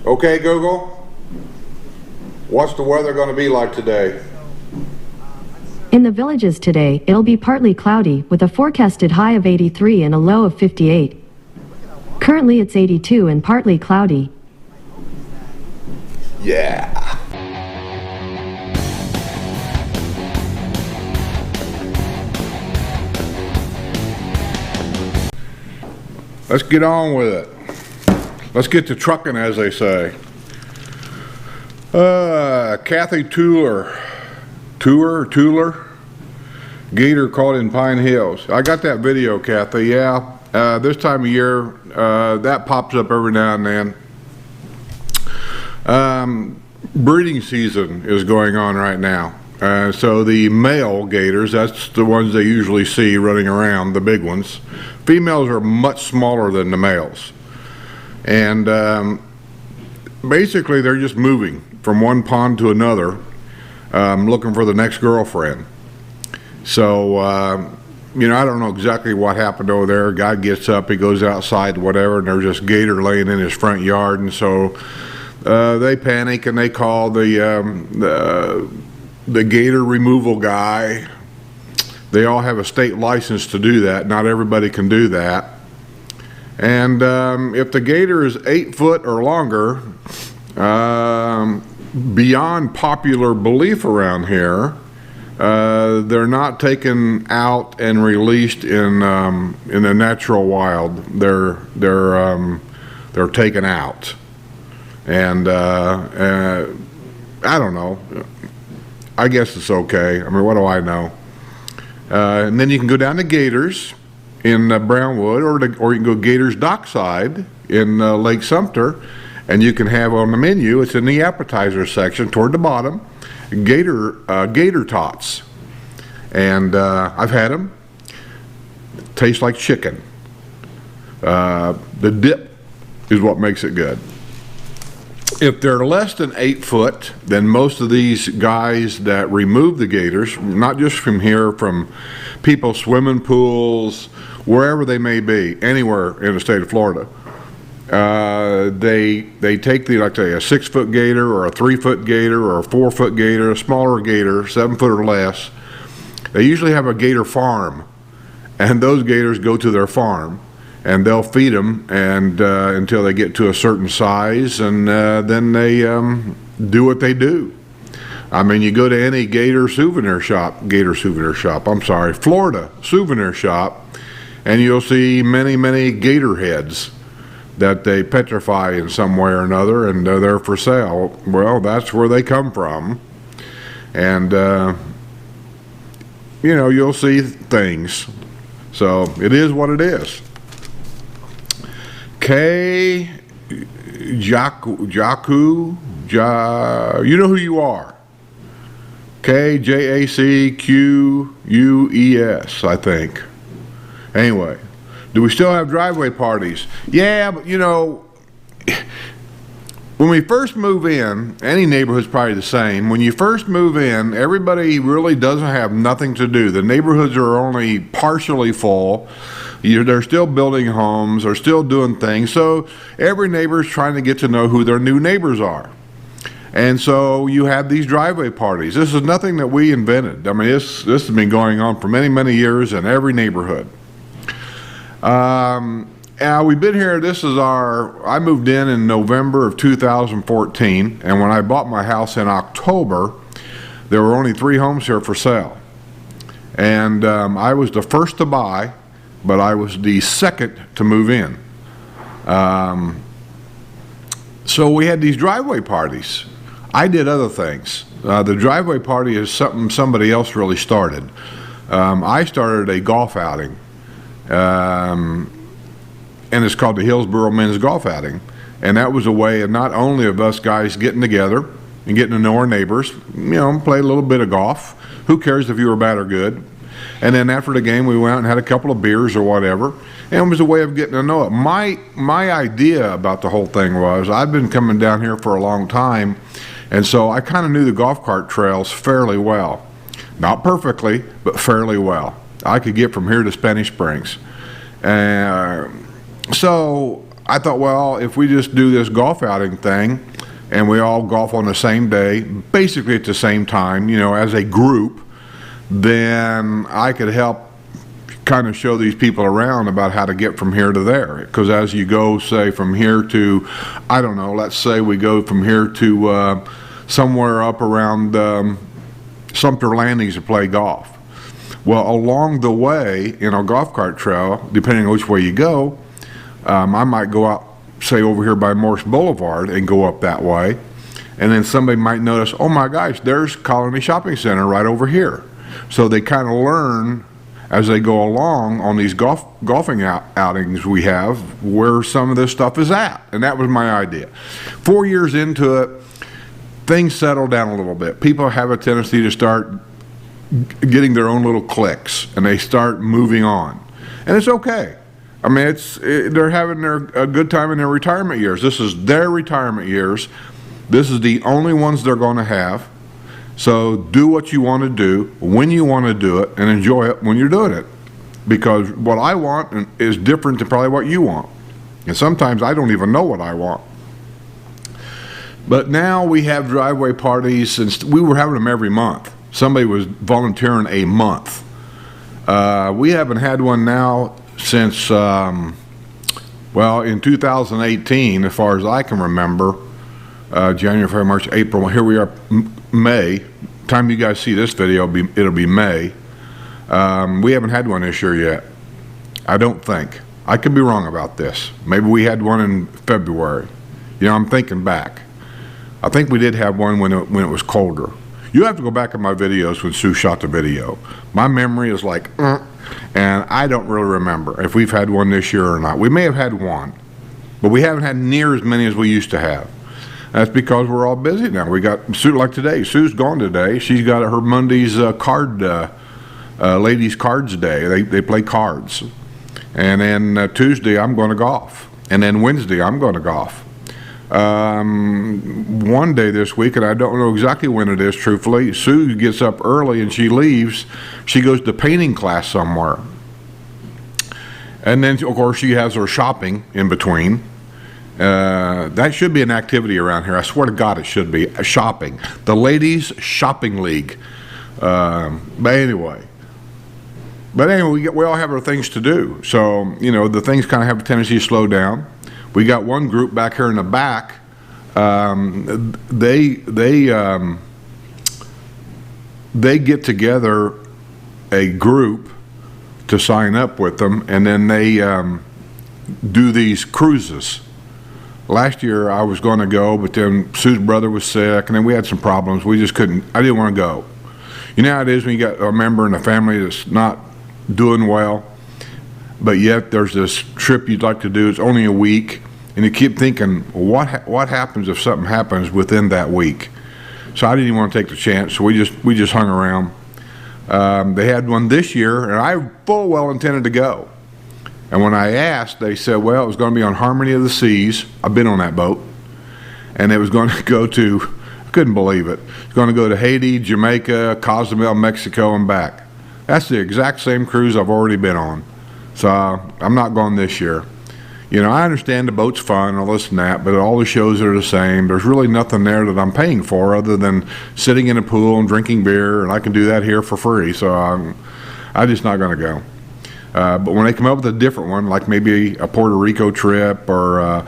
Okay, Google, what's the weather going to be like today? In the Villages today, it'll be partly cloudy with a forecasted high of 83 and a low of 58. Currently it's 82 and partly cloudy. Yeah. Let's get on with it. Let's get to trucking, as they say. Kathy Tueller, gator caught in Pine Hills. I got that video, Kathy. Yeah, this time of year, that pops up every now and then. Breeding season is going on right now. So the male gators, that's the ones they usually see running around, the big ones. Females are much smaller than the males. And basically they're just moving from one pond to another, looking for the next girlfriend. So, you know, I don't know exactly what happened over there. Guy gets up, he goes outside, whatever, and there's this gator laying in his front yard. And so they panic and they call the gator removal guy. They all have a state license to do that. Not everybody can do that. And if the gator is 8 foot or longer, beyond popular belief around here, they're not taken out and released in the natural wild. They're taken out. And I don't know. I guess it's okay. I mean, what do I know? And then you can go down to Gators in Brownwood, or you can go Gators Dockside in Lake Sumter, and you can have on the menu, it's in the appetizer section toward the bottom, gator tots. And I've had them. Tastes like chicken. The dip is what makes it good. If they're less than 8 foot, then most of these guys that remove the gators, not just from here, from people's swimming pools, wherever they may be, anywhere in the state of Florida, they take like a 6 foot gator or a 3 foot gator or a 4 foot gator, a smaller gator, 7 foot or less. They usually have a gator farm, and those gators go to their farm. And they'll feed them and until they get to a certain size, and then they do what they do. I mean, you go to any Florida souvenir shop, and you'll see many gator heads that they petrify in some way or another, and they're for sale. Well, that's where they come from. And, you know, you'll see things. So it is what it is. You know who you are. KJACQUES, I think. Anyway, do we still have driveway parties? Yeah, but you know, when we first move in, any neighborhood's probably the same. When you first move in, everybody really doesn't have nothing to do. The neighborhoods are only partially full. They're still building homes, they're still doing things. So every neighbor is trying to get to know who their new neighbors are. And so you have these driveway parties. This is nothing that we invented. I mean, this has been going on for many years in every neighborhood. We've been here, I moved in November of 2014, and when I bought my house in October, there were only 3 homes here for sale. And I was the first to buy, but I was the second to move in. So we had these driveway parties. I did other things. The driveway party is something somebody else really started. I started a golf outing, and it's called the Hillsboro Men's Golf Outing. And that was a way of not only of us guys getting together and getting to know our neighbors, you know, play a little bit of golf. Who cares if you were bad or good? And then after the game, we went out and had a couple of beers or whatever, and it was a way of getting to know it. My idea about the whole thing was, I've been coming down here for a long time, and so I kind of knew the golf cart trails fairly well. Not perfectly, but fairly well. I could get from here to Spanish Springs. So I thought, well, if we just do this golf outing thing and we all golf on the same day, basically at the same time, you know, as a group, then I could help kind of show these people around about how to get from here to there. Because as you go, say, from here to, I don't know, let's say we go from here to somewhere up around Sumter Landings to play golf. Well, along the way in a golf cart trail, depending on which way you go, I might go out, say, over here by Morse Boulevard and go up that way. And then somebody might notice, oh my gosh, there's Colony Shopping Center right over here. So they kind of learn as they go along on these golfing outings we have where some of this stuff is at. And that was my idea. 4 years into it, things settle down a little bit. People have a tendency to start getting their own little cliques, and they start moving on. And it's okay. I mean, they're having a good time in their retirement years. This is their retirement years. This is the only ones they're going to have. So do what you want to do, when you want to do it, and enjoy it when you're doing it. Because what I want is different than probably what you want. And sometimes I don't even know what I want. But now we have driveway parties, and we were having them every month. Somebody was volunteering a month. We haven't had one now since, well, in 2018, as far as I can remember, January, February, March, April, here we are, May. Time you guys see this video, it'll be May. We haven't had one this year yet. I don't think. I could be wrong about this. Maybe we had one in February. You know, I'm thinking back. I think we did have one when it was colder. You have to go back in my videos when Sue shot the video. My memory is like, and I don't really remember if we've had one this year or not. We may have had one, but we haven't had near as many as we used to have. That's because we're all busy now. We got Sue, like today. Sue's gone today. She's got her Monday's ladies' cards day. They play cards. And then Tuesday I'm going to golf. And then Wednesday I'm going to golf. One day this week, and I don't know exactly when it is, truthfully, Sue gets up early and she leaves. She goes to painting class somewhere. And then, of course, she has her shopping in between. That should be an activity around here. I swear to God it should be. Shopping. The Ladies Shopping League. But anyway, we all have our things to do. So, you know, the things kind of have a tendency to slow down. We got one group back here in the back. They get together a group to sign up with them, and then they do these cruises. Last year I was going to go, but then Sue's brother was sick, and then we had some problems. We just couldn't. I didn't want to go. You know how it is when you got a member in the family that's not doing well, but yet there's this trip you'd like to do. It's only a week, and you keep thinking, what happens if something happens within that week? So I didn't even want to take the chance. So we just hung around. They had one this year, and I full well intended to go. And when I asked, they said, well, it was going to be on Harmony of the Seas. I've been on that boat. And it was going to go to, I couldn't believe it. It's going to go to Haiti, Jamaica, Cozumel, Mexico, and back. That's the exact same cruise I've already been on. So I'm not going this year. You know, I understand the boat's fun and all this and that, but all the shows are the same. There's really nothing there that I'm paying for other than sitting in a pool and drinking beer, and I can do that here for free. So I'm just not going to go. But when they come up with a different one, like maybe a Puerto Rico trip, or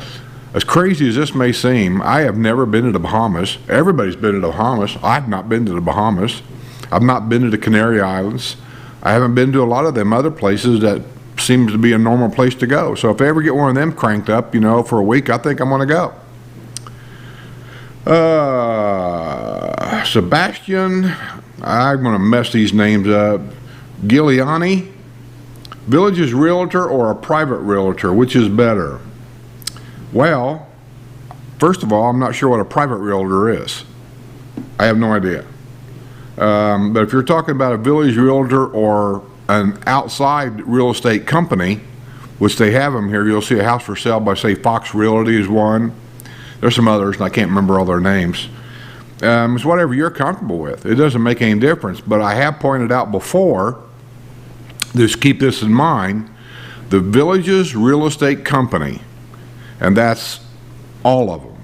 as crazy as this may seem, I have never been to the Bahamas. Everybody's been to the Bahamas. I've not been to the Bahamas. I've not been to the Canary Islands. I haven't been to a lot of them other places that seems to be a normal place to go. So if I ever get one of them cranked up, you know, for a week, I think I'm going to go. Sebastian, I'm going to mess these names up. Giuliani, Village's realtor or a private realtor, which is better? Well, first of all, I'm not sure what a private realtor is. I have no idea. But if you're talking about a village realtor or an outside real estate company, which they have them here, you'll see a house for sale by, say, Fox Realty is one. There's some others, and I can't remember all their names. It's whatever you're comfortable with. It doesn't make any difference. But I have pointed out before, just keep this in mind, the Village's real estate company and that's all of them.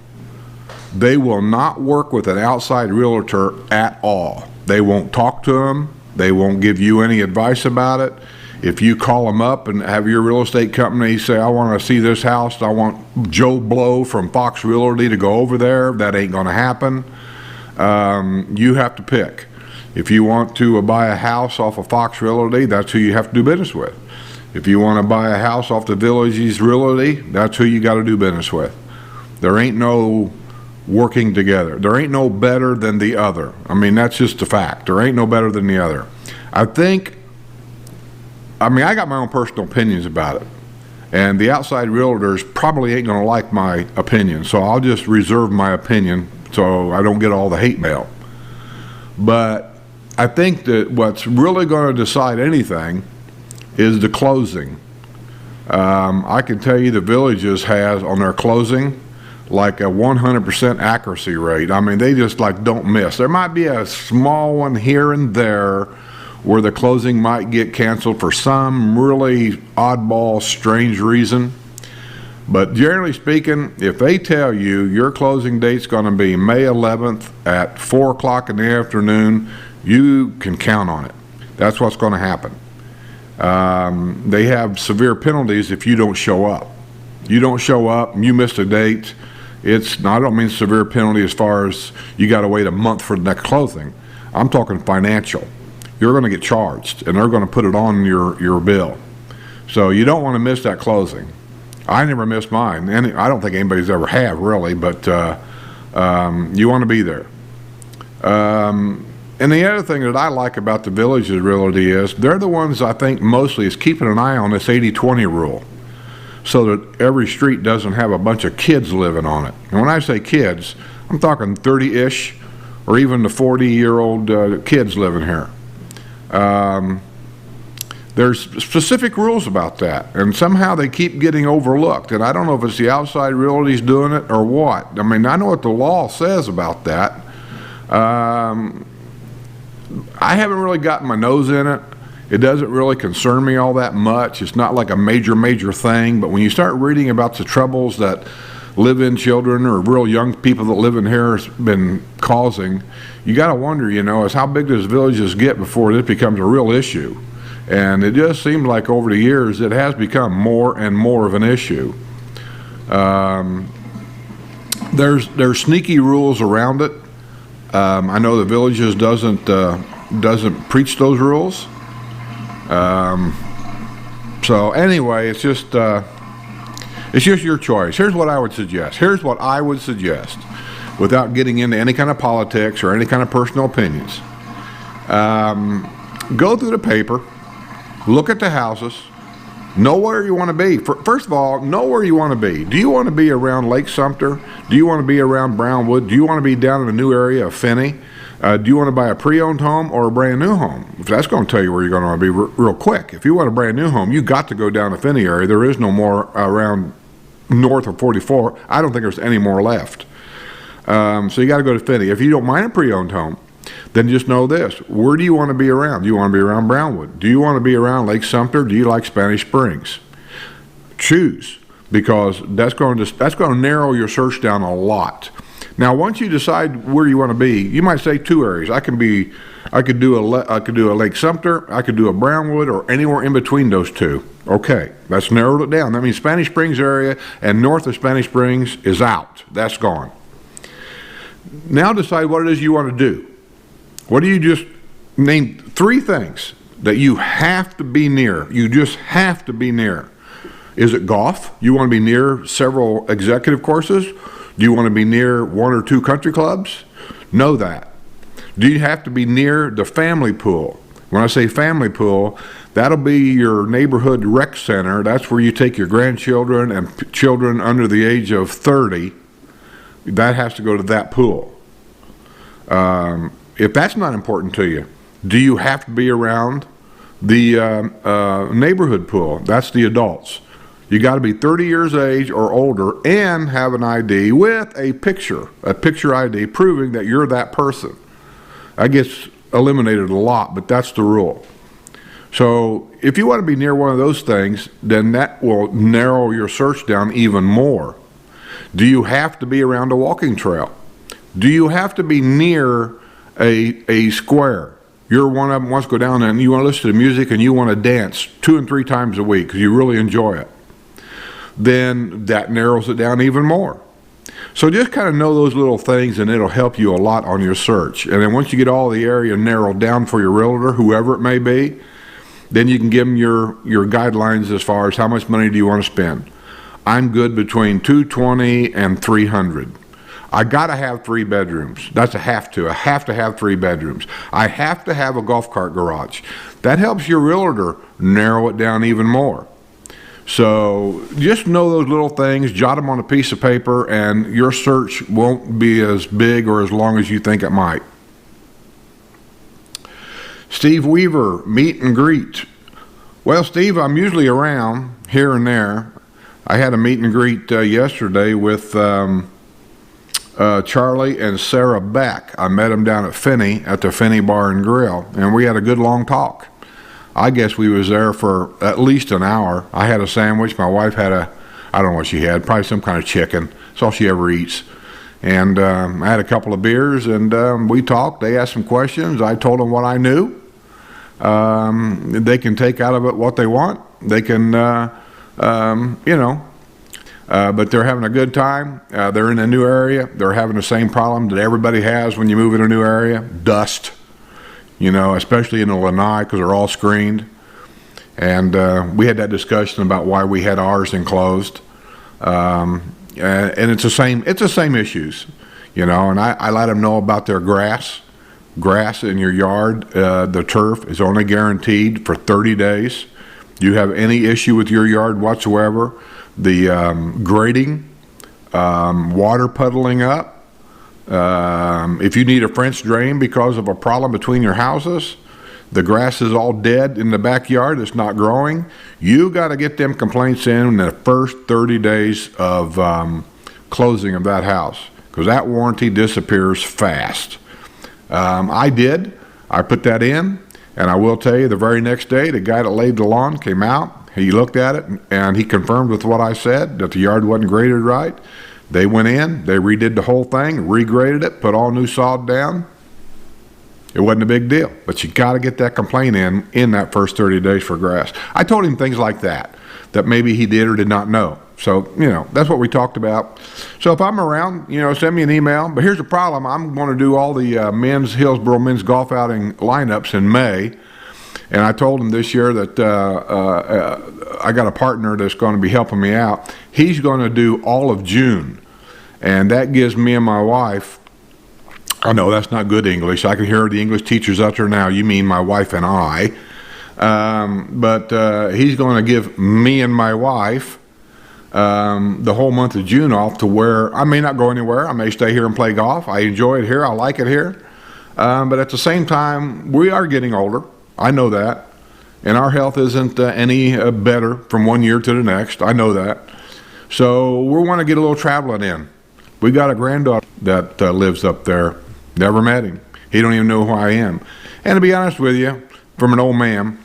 They will not work with an outside realtor at all. They won't talk to them. They won't give you any advice about it. If you call them up and have your real estate company say, I want to see this house, I want Joe Blow from Fox Realty to go over there, that ain't going to happen. You have to pick. If you want to buy a house off of Fox Realty, that's who you have to do business with. If you want to buy a house off the Villages Realty, that's who you got to do business with. There ain't no working together. There ain't no better than the other. I mean, that's just a fact. There ain't no better than the other. I got my own personal opinions about it, and the outside realtors probably ain't going to like my opinion, so I'll just reserve my opinion so I don't get all the hate mail. But I think that what's really going to decide anything is the closing. I can tell you the Villages has on their closing like a 100% accuracy rate. I mean, they just like don't miss. There might be a small one here and there where the closing might get canceled for some really oddball, strange reason. But generally speaking, if they tell you your closing date's going to be May 11th at 4 o'clock in the afternoon, you can count on it. That's what's going to happen. They have severe penalties if you don't show up. You don't show up, you missed a date. I don't mean severe penalty as far as you got to wait a month for the next closing. I'm talking financial. You're going to get charged, and they're going to put it on your bill. So you don't want to miss that closing. I never missed mine, and I don't think anybody's ever have really, but you want to be there. And the other thing that I like about the Villages Realty is they're the ones I think mostly is keeping an eye on this 80-20 rule, so that every street doesn't have a bunch of kids living on it. And when I say kids, I'm talking 30-ish or even the 40-year-old kids living here. There's specific rules about that, and somehow they keep getting overlooked. And I don't know if it's the outside realties doing it or what. I mean, I know what the law says about that. I haven't really gotten my nose in it. It doesn't really concern me all that much. It's not like a major thing, but when you start reading about the troubles that live-in children or real young people that live in here has been causing, you got to wonder, is how big does Villages get before this becomes a real issue? And it just seems like over the years it has become more and more of an issue. There's sneaky rules around it. I know the Villages doesn't preach those rules. So anyway, it's just your choice. Here's what I would suggest. Without getting into any kind of politics or any kind of personal opinions. Go through the paper, look at the houses, know where you want to be. First of all, know where you want to be. Do you want to be around Lake Sumter? Do you want to be around Brownwood? Do you want to be down in the new area of Finney? Do you want to buy a pre-owned home or a brand new home? That's going to tell you where you're going to want to be real quick. If you want a brand new home, you got to go down the Finney area. There is no more around north of 44. I don't think there's any more left. So you got to go to Finney. If you don't mind a pre-owned home, then just know this. Where do you want to be around? Do you want to be around Brownwood? Do you want to be around Lake Sumter? Do you like Spanish Springs? Choose, because that's going to narrow your search down a lot. Now, once you decide where you want to be, you might say two areas. I could do a Lake Sumter, I could do a Brownwood, or anywhere in between those two. Okay, that's narrowed it down. That means Spanish Springs area and north of Spanish Springs is out. That's gone. Now decide what it is you want to do. What do you just name? 3 things that you have to be near. You just have to be near. Is it golf? You want to be near several executive courses? Do you want to be near 1 or 2 country clubs? Know that. Do you have to be near the family pool? When I say family pool, that'll be your neighborhood rec center. That's where you take your grandchildren and children under the age of 30. That has to go to that pool. If that's not important to you, do you have to be around the neighborhood pool? That's the adults. You got to be 30 years of age or older and have an ID with a picture ID proving that you're that person. That gets eliminated a lot, but that's the rule. So if you want to be near one of those things, then that will narrow your search down even more. Do you have to be around a walking trail? Do you have to be near a square? You're one of them wants to go down and you want to listen to music and you want to dance 2 and 3 times a week because you really enjoy it. Then that narrows it down even more. So just kind of know those little things and it'll help you a lot on your search. And then once you get all the area narrowed down for your realtor, whoever it may be, then you can give them your guidelines as far as how much money do you want to spend. I'm good between $220 and $300. I gotta have 3 bedrooms. That's a have to. I have to have 3 bedrooms. I have to have a golf cart garage. That helps your realtor narrow it down even more. So just know those little things, jot them on a piece of paper, and your search won't be as big or as long as you think it might. Steve Weaver, meet and greet. Well, Steve, I'm usually around here and there. I had a meet and greet yesterday with Charlie and Sarah Beck. I met them down at Finney at the Finney Bar and Grill, and we had a good long talk. I guess we was there for at least an hour. I had a sandwich. My wife had I don't know what she had, probably some kind of chicken. That's all she ever eats. And I had a couple of beers, and we talked. They asked some questions. I told them what I knew. They can take out of it what they want. They can, but they're having a good time. They're in a new area. They're having the same problem that everybody has when you move in a new area, dust. Especially in the lanai because they're all screened. And we had that discussion about why we had ours enclosed. And it's the same issues, and I let them know about their grass in your yard. The turf is only guaranteed for 30 days. You have any issue with your yard whatsoever, the grading, water puddling up, if you need a French drain because of a problem between your houses, the grass is all dead in the backyard, it's not growing, you got to get them complaints in the first 30 days of closing of that house, because that warranty disappears fast. I put that in, and I will tell you, the very next day, the guy that laid the lawn came out, he looked at it, and he confirmed with what I said, that the yard wasn't graded right. They went in, they redid the whole thing, regraded it, put all new sod down. It wasn't a big deal, but you got to get that complaint in that first 30 days for grass. I told him things like that maybe he did or did not know. So, that's what we talked about. So if I'm around, send me an email. But here's the problem. I'm going to do all the Hillsboro men's golf outing lineups in May. And I told him this year that I got a partner that's going to be helping me out. He's going to do all of June. And that gives me and my wife, I know that's not good English. I can hear the English teachers out there now. You mean my wife and I. But he's going to give me and my wife the whole month of June off, to where I may not go anywhere. I may stay here and play golf. I enjoy it here. I like it here. But at the same time, we are getting older. I know that. And our health isn't any better from one year to the next. I know that. So we want to get a little traveling in. We got a granddaughter that lives up there. Never met him. He don't even know who I am. And to be honest with you, from an old man,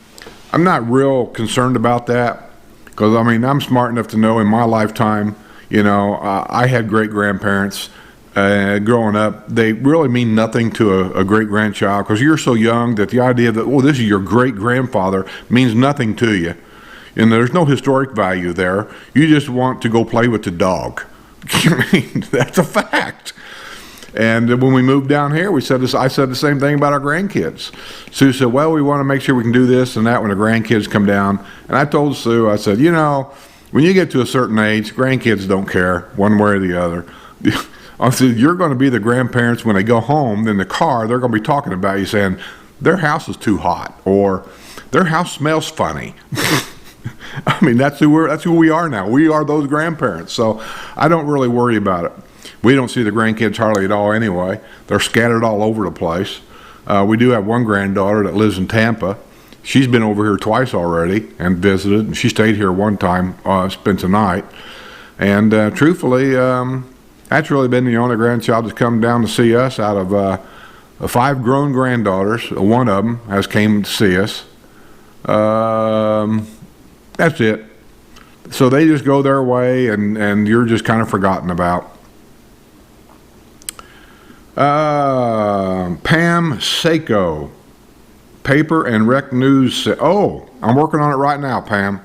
I'm not real concerned about that. Because, I'm smart enough to know in my lifetime, I had great-grandparents. Growing up, they really mean nothing to a great-grandchild, because you're so young that the idea that, this is your great-grandfather means nothing to you. And there's no historic value there. You just want to go play with the dog. That's a fact. And when we moved down here, I said the same thing about our grandkids. Sue said, well, we want to make sure we can do this and that when the grandkids come down. And I told Sue, I said, when you get to a certain age, grandkids don't care one way or the other. I said, you're going to be the grandparents when they go home in the car. They're going to be talking about you, saying their house is too hot, or their house smells funny. That's who we are now. We are those grandparents. So I don't really worry about it. We don't see the grandkids hardly at all anyway. They're scattered all over the place. We do have one granddaughter that lives in Tampa. She's been over here twice already and visited, and she stayed here one time, spent the night. And truthfully, that's really been the only grandchild that's come down to see us out of 5 grown granddaughters. One of them has came to see us. That's it. So they just go their way, and you're just kind of forgotten about. Pam Seiko, Paper and Rec News. Oh, I'm working on it right now, Pam.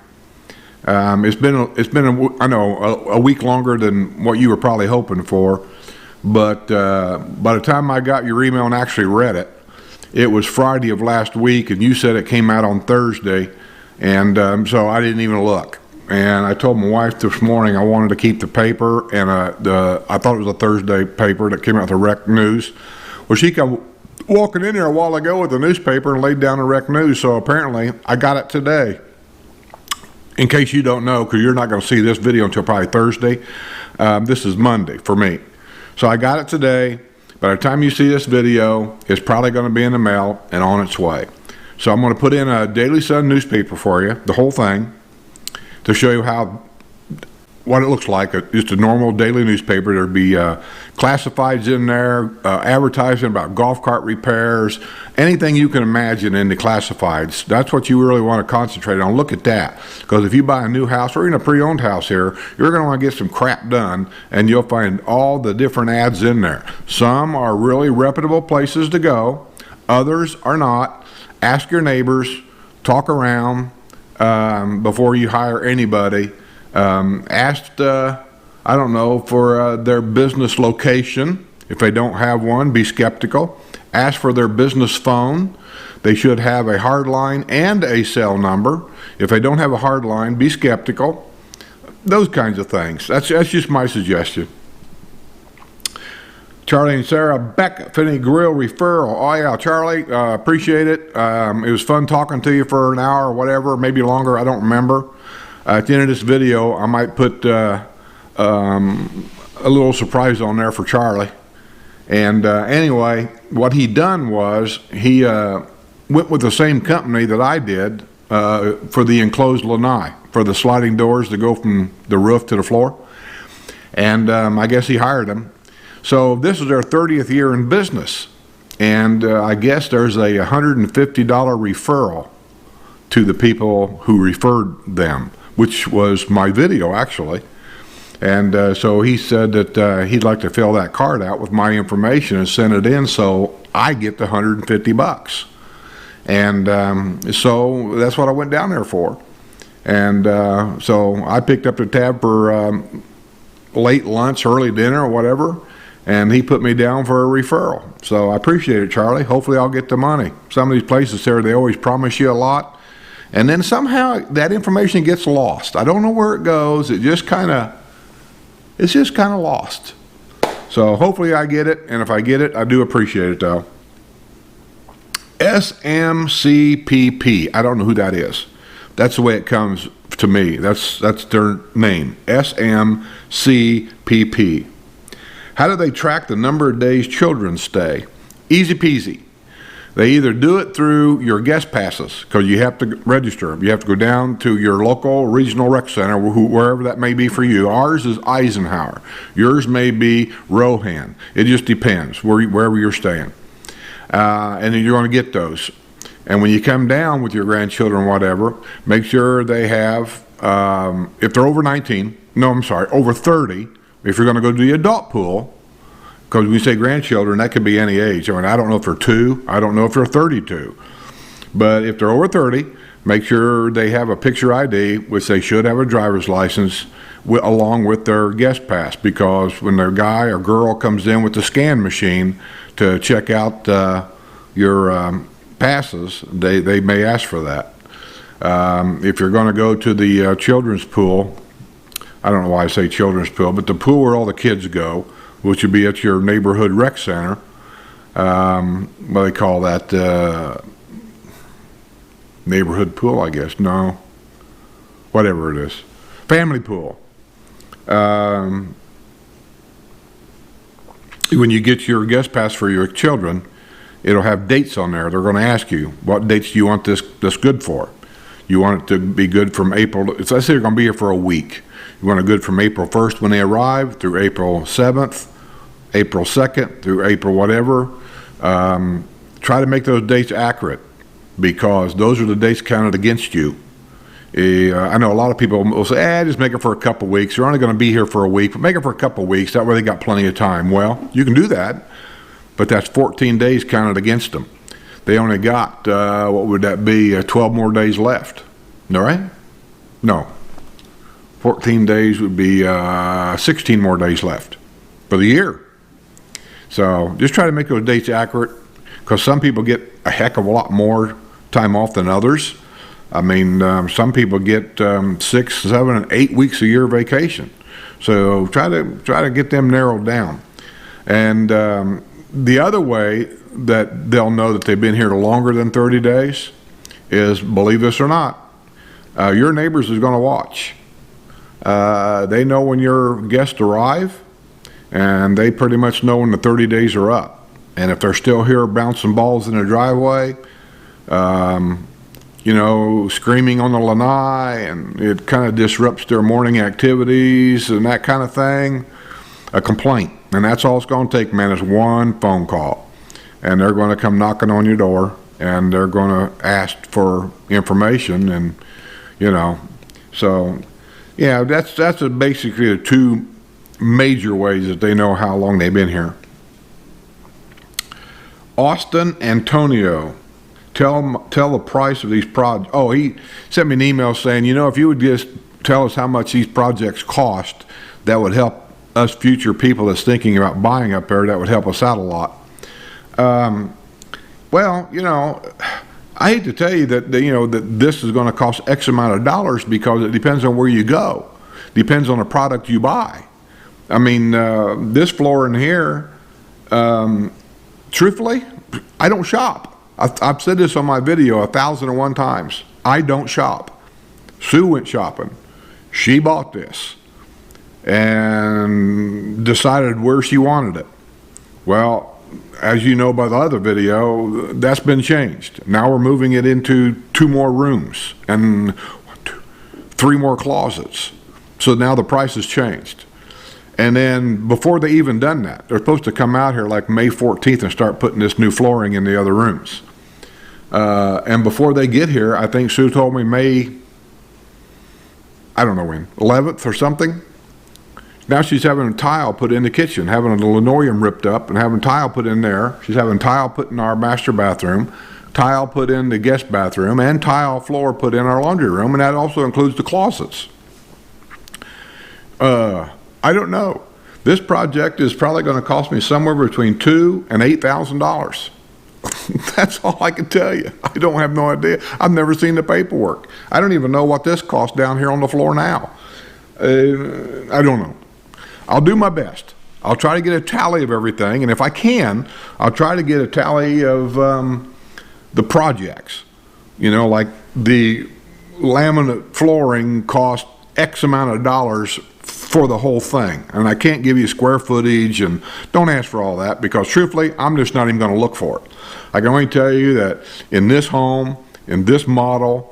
It's been a week longer than what you were probably hoping for, but by the time I got your email and actually read it, it was Friday of last week, and you said it came out on Thursday, and so I didn't even look. And I told my wife this morning I wanted to keep the paper, and I thought it was a Thursday paper that came out, the Rec News. Well, she come walking in there a while ago with the newspaper and laid down the Rec News, so apparently I got it today. In case you don't know, because you're not going to see this video until probably Thursday, this is Monday for me. So I got it today. By the time you see this video, it's probably going to be in the mail and on its way. So I'm going to put in a Daily Sun newspaper for you, the whole thing, to show you what it looks like. Just a normal daily newspaper. There'd be classifieds in there, advertising about golf cart repairs, anything you can imagine in the classifieds. That's what you really want to concentrate on. Look at that, because if you buy a new house or even a pre-owned house here, you're going to want to get some crap done, and you'll find all the different ads in there. Some are really reputable places to go, others are not. Ask your neighbors, talk around before you hire anybody. Asked, I don't know, for their business location. If they don't have one, be skeptical. Ask for their business phone. They should have a hard line and a cell number. If they don't have a hard line, be skeptical. Those kinds of things. That's just my suggestion. Charlie and Sarah, Beck Finney Grill referral. Oh yeah, Charlie, appreciate it. It was fun talking to you for an hour or whatever, maybe longer, I don't remember. At the end of this video, I might put a little surprise on there for Charlie. And anyway, what he done was he went with the same company that I did for the enclosed lanai, for the sliding doors that go from the roof to the floor. And I guess he hired them. So this is their 30th year in business. And I guess there's a $150 referral to the people who referred them, which was my video actually. And so he said that he'd like to fill that card out with my information and send it in so I get the $150. And so that's what I went down there for. And so I picked up the tab for late lunch, early dinner or whatever, and he put me down for a referral. So I appreciate it, Charlie. Hopefully I'll get the money. Some of these places there, they always promise you a lot, and then somehow that information gets lost. I don't know where it goes. It's just kind of lost. So hopefully I get it, and if I get it, I do appreciate it though. SMCPP. I don't know who that is. That's the way it comes to me. That's their name. SMCPP. How do they track the number of days children stay? Easy peasy. They either do it through your guest passes, because you have to register. You have to go down to your local regional rec center, wherever that may be for you. Ours is Eisenhower. Yours may be Rohan. It just depends wherever you're staying. And then you're going to get those. And when you come down with your grandchildren, whatever, make sure they have, if they're over 30, if you're going to go to the adult pool, because when you say grandchildren, that could be any age. I mean, I don't know if they're 2, I don't know if they're 32. But if they're over 30, make sure they have a picture ID, which they should have a driver's license, along with their guest pass, because when their guy or girl comes in with the scan machine to check out your passes, they may ask for that. If you're going to go to the children's pool, I don't know why I say children's pool, but the pool where all the kids go, which would be at your neighborhood rec center, what do they call that, neighborhood pool, I guess, no, whatever it is, family pool. When you get your guest pass for your children, it'll have dates on there. They're going to ask you, what dates do you want this good for? You want it to be good from April, let's say you're going to be here for a week. You want it good from April 1st when they arrive through April 7th, April 2nd through April whatever. Try to make those dates accurate, because those are the dates counted against you I know a lot of people will say, just make it for a couple weeks. You're only going to be here for a week, but make it for a couple weeks. That way they got plenty of time. Well, you can do that, but that's 14 days counted against them. They only got, what would that be, 12 more days left. All right? No. 14 days would be 16 more days left for the year. So just try to make those dates accurate, because some people get a heck of a lot more time off than others. I mean, some people get 6, 7, and 8 weeks a year vacation. So try to get them narrowed down. And the other way that they'll know that they've been here longer than 30 days is, believe this or not, your neighbors is going to watch. They know when your guests arrive, and they pretty much know when the 30 days are up. And if they're still here bouncing balls in the driveway, screaming on the lanai, and it kind of disrupts their morning activities and that kind of thing, a complaint. And that's all it's going to take, man, is one phone call. And they're going to come knocking on your door, and they're going to ask for information, and, so, yeah, that's basically the two major ways that they know how long they've been here. Austin Antonio, tell the price of these projects. Oh, he sent me an email saying, if you would just tell us how much these projects cost, that would help us future people that's thinking about buying up there. That would help us out a lot. Well, I hate to tell you that that this is going to cost X amount of dollars, because it depends on where you go. Depends on the product you buy. I mean, this floor in here, truthfully, I don't shop. I've said this on my video 1,001 times. I don't shop. Sue went shopping. She bought this and decided where she wanted it. Well, as you know by the other video, that's been changed. Now we're moving it into 2 more rooms and 3 more closets. So now the price has changed. And then before they even done that, they're supposed to come out here like May 14th and start putting this new flooring in the other rooms. And before they get here, I think Sue told me May, I don't know when, 11th or something. Now she's having a tile put in the kitchen, having the linoleum ripped up and having tile put in there. She's having tile put in our master bathroom, tile put in the guest bathroom, and tile floor put in our laundry room, and that also includes the closets. I don't know. This project is probably going to cost me somewhere between $2,000 and $8,000. That's all I can tell you. I don't have no idea. I've never seen the paperwork. I don't even know what this costs down here on the floor now. I don't know. I'll do my best. I'll try to get a tally of everything, and if I can, I'll try to get a tally of the projects. Like the laminate flooring cost X amount of dollars for the whole thing, and I can't give you square footage, and don't ask for all that, because truthfully, I'm just not even going to look for it. I can only tell you that in this home, in this model,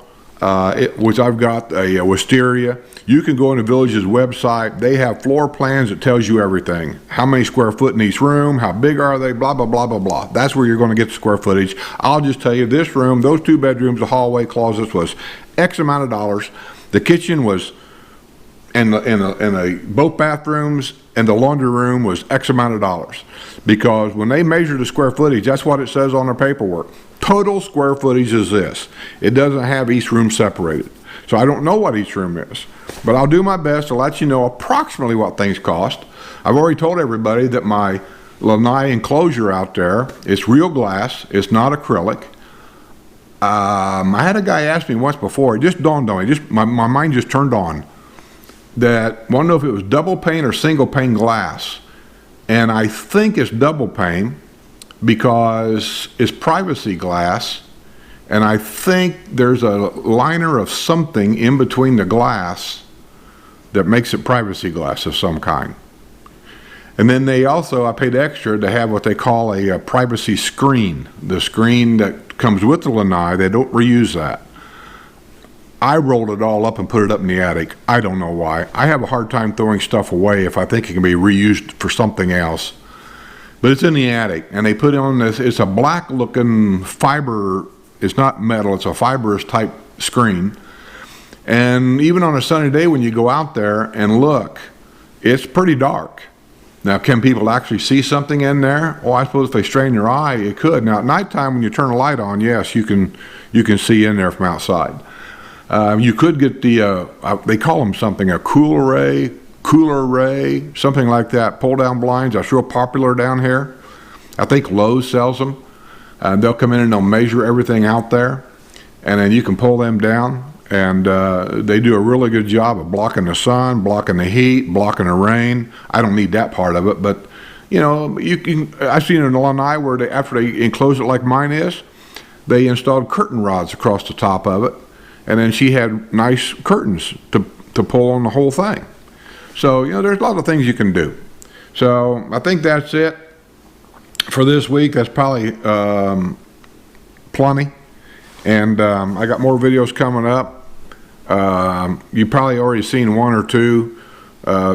which I've got a Wisteria, you can go on the Village's website. They have floor plans that tells you everything. How many square foot in each room, how big are they, blah, blah, blah, blah, blah. That's where you're going to get the square footage. I'll just tell you, this room, those 2 bedrooms, the hallway, closets was X amount of dollars. The kitchen was, and both bathrooms and the laundry room was X amount of dollars. Because when they measure the square footage, that's what it says on their paperwork. Total square footage is this. It doesn't have each room separated. So I don't know what each room is. But I'll do my best to let you know approximately what things cost. I've already told everybody that my lanai enclosure out there, it's real glass. It's not acrylic. I had a guy ask me once before. It just dawned on me. My mind just turned on. That, I don't know if it was double pane or single pane glass. And I think it's double pane because it's privacy glass. And I think there's a liner of something in between the glass that makes it privacy glass of some kind. And then I paid extra to have what they call a privacy screen. The screen that comes with the lanai, they don't reuse that. I rolled it all up and put it up in the attic. I don't know why. I have a hard time throwing stuff away if I think it can be reused for something else. But it's in the attic, and they put on this, it's a black looking fiber, it's not metal, it's a fibrous type screen. And even on a sunny day when you go out there and look, it's pretty dark. Now, can people actually see something in there? Oh, I suppose if they strain their eye, it could. Now, at nighttime when you turn a light on, yes, you can see in there from outside. You could get the, they call them something, a cooler ray, something like that. Pull down blinds, that's real popular down here. I think Lowe's sells them. They'll come in and they'll measure everything out there, and then you can pull them down, and they do a really good job of blocking the sun, blocking the heat, blocking the rain. I don't need that part of it, but you know, you can. I've seen in Illinois where they, after they enclose it like mine is, they installed curtain rods across the top of it, and then she had nice curtains to pull on the whole thing. So, you know, there's a lot of things you can do. So I think that's it for this week. That's probably plenty. And I got more videos coming up. You probably already seen one or two.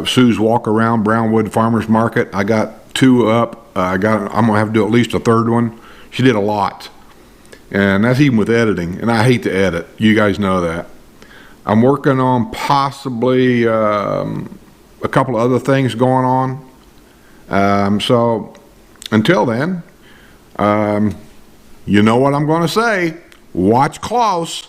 Sue's Walk Around Brownwood Farmers Market. I got 2 up. I'm gonna have to do at least a 3rd one. She did a lot. And that's even with editing. And I hate to edit. You guys know that. I'm working on possibly a couple of other things going on. So until then, you know what I'm going to say. Watch close.